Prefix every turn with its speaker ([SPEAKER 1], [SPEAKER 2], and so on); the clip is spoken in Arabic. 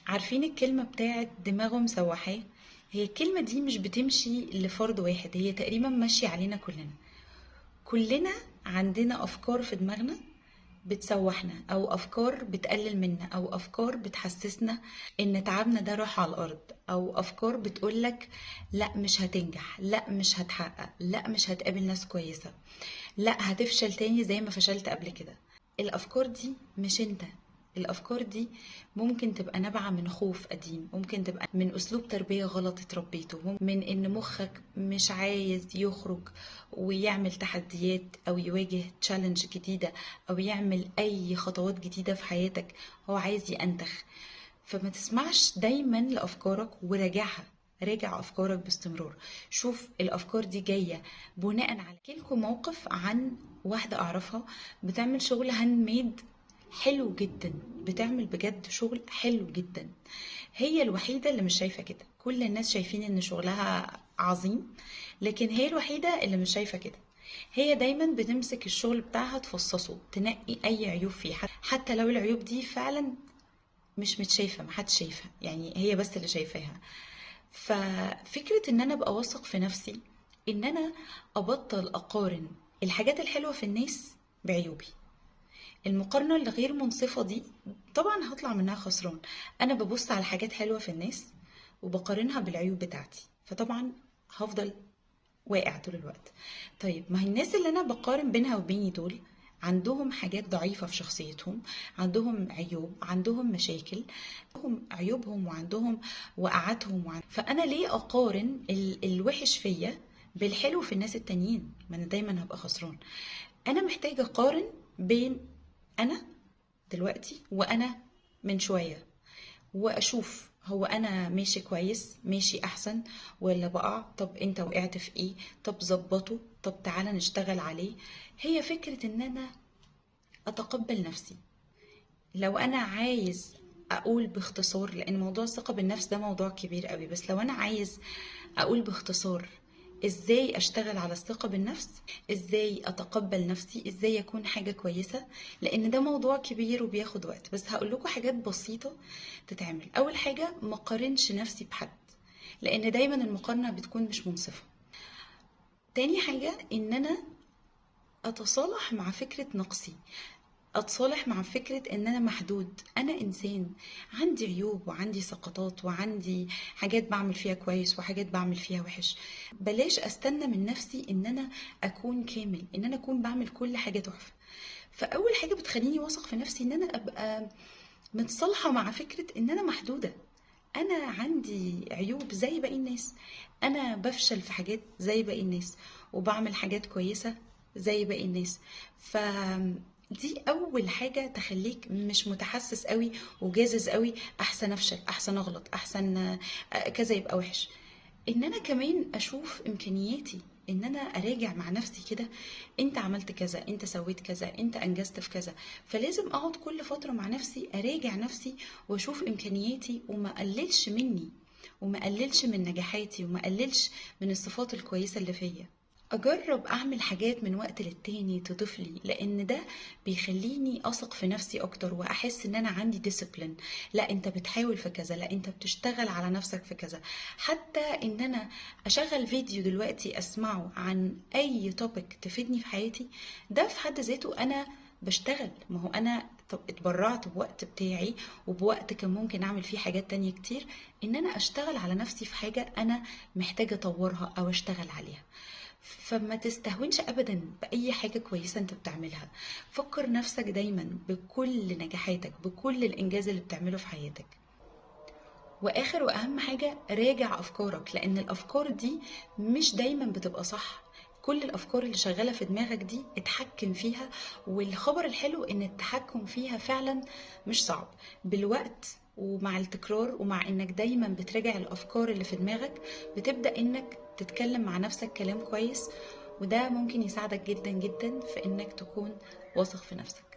[SPEAKER 1] عارفين الكلمة بتاعت دماغه مسوحاه؟ هي الكلمة دي مش بتمشي لفرد واحد، هي تقريبا ماشية علينا كلنا عندنا أفكار في دماغنا بتسوحنا، أو أفكار بتقلل منا، أو أفكار بتحسسنا إن تعبنا ده راح على الأرض، أو أفكار بتقولك لا مش هتنجح، لا مش هتحقق، لا مش هتقابل ناس كويسة، لا هتفشل تاني زي ما فشلت قبل كده. الأفكار دي مش انت. الأفكار دي ممكن تبقى نابعة من خوف قديم، ممكن تبقى من أسلوب تربية غلط اتربيته، من إن مخك مش عايز يخرج ويعمل تحديات أو يواجه تشالنج جديدة أو يعمل أي خطوات جديدة في حياتك، هو عايز يأنتخ. فما تسمعش دايما لأفكارك وراجعها. راجع أفكارك باستمرار، شوف الأفكار دي جاية بناء على كلكم موقف عن واحدة أعرفها بتعمل شغل هاند ميد حلو جدا، بتعمل بجد شغل حلو جدا. هي الوحيدة اللي مش شايفة كده، كل الناس شايفين ان شغلها عظيم، لكن هي الوحيدة اللي مش شايفة كده. هي دايما بتمسك الشغل بتاعها تفصصه، تنقي اي عيوب فيه، حتى لو العيوب دي فعلا مش متشايفة، محدش شايفها، يعني هي بس اللي شايفاها. ففكرة ان انا ابقى واثق في نفسي، ان انا ابطل اقارن الحاجات الحلوة في الناس بعيوبي. المقارنة اللي غير منصفة دي طبعا هطلع منها خسران. انا ببص على حاجات حلوة في الناس وبقارنها بالعيوب بتاعتي، فطبعا هفضل واقع طول الوقت. طيب ما هي الناس اللي انا بقارن بينها وبيني دول عندهم حاجات ضعيفة في شخصيتهم، عندهم عيوب، عندهم مشاكل، عندهم عيوبهم وعندهم وقعاتهم فأنا ليه أقارن الوحش فيا بالحلو في الناس التانيين؟ ما أنا دايما هبقى خسران. أنا محتاجة أقارن بين أنا دلوقتي وأنا من شوية، واشوف هو انا ماشي كويس، ماشي احسن ولا بقع. طب انت وقعت في ايه؟ طب ظبطه، طب تعالى نشتغل عليه. هي فكرة ان انا اتقبل نفسي. لو انا عايز اقول باختصار، لان موضوع الثقة بالنفس ده موضوع كبير قوي، بس لو انا عايز اقول باختصار ازاي اشتغل على الثقة بالنفس، ازاي اتقبل نفسي، ازاي اكون حاجة كويسة، لان ده موضوع كبير وبياخد وقت، بس هقول لكم حاجات بسيطة تتعمل. اول حاجة ما قارنش نفسي بحد، لان دايما المقارنة بتكون مش منصفة. تاني حاجة ان انا اتصالح مع فكرة نقصي، اتصالح مع فكرة ان انا محدود، انا انسان عندي عيوب وعندي سقطات وعندي حاجات بعمل فيها كويس وحاجات بعمل فيها وحش. بلاش استنى من نفسي ان انا اكون كامل، ان انا اكون بعمل كل حاجة تحفة. فاول حاجة بتخليني واثق في نفسي ان انا ابقى متصالحة مع فكرة ان انا محدودة، انا عندي عيوب زي باقي الناس، انا بفشل في حاجات زي باقي الناس وبعمل حاجات كويسة زي باقي الناس. دي اول حاجة تخليك مش متحسس قوي وجازز قوي، احسن افشل، احسن اغلط، احسن كذا يبقى وحش. ان انا كمان اشوف امكانياتي، ان انا اراجع مع نفسي كده، انت عملت كذا، انت سويت كذا، انت انجزت في كذا. فلازم اقعد كل فترة مع نفسي اراجع نفسي واشوف امكانياتي، وما اقللش مني، وما اقللش من نجاحاتي، وما اقللش من الصفات الكويسة اللي فيا. اجرب اعمل حاجات من وقت للتاني تضيف لي، لان ده بيخليني اثق في نفسي اكتر واحس ان انا عندي ديسيبلين. لا انت بتحاول في كذا، لا انت بتشتغل على نفسك في كذا. حتى ان انا اشغل فيديو دلوقتي اسمعه عن اي توبيك تفيدني في حياتي، ده في حد ذاته انا بشتغل. ما هو انا طب اتبرعت بوقت بتاعي وبوقت كان ممكن اعمل فيه حاجات تانية كتير، ان انا اشتغل على نفسي في حاجة انا محتاجة اطورها او اشتغل عليها. فما تستهونش ابدا باي حاجة كويسة انت بتعملها. فكر نفسك دايما بكل نجاحاتك، بكل الانجاز اللي بتعمله في حياتك. واخر واهم حاجة، راجع افكارك، لان الافكار دي مش دايما بتبقى صح. كل الافكار اللي شغالة في دماغك دي اتحكم فيها، والخبر الحلو ان التحكم فيها فعلا مش صعب. بالوقت ومع التكرار ومع انك دايما بتراجع الافكار اللي في دماغك، بتبدأ انك تتكلم مع نفسك كلام كويس، وده ممكن يساعدك جدا جدا في انك تكون واثق في نفسك.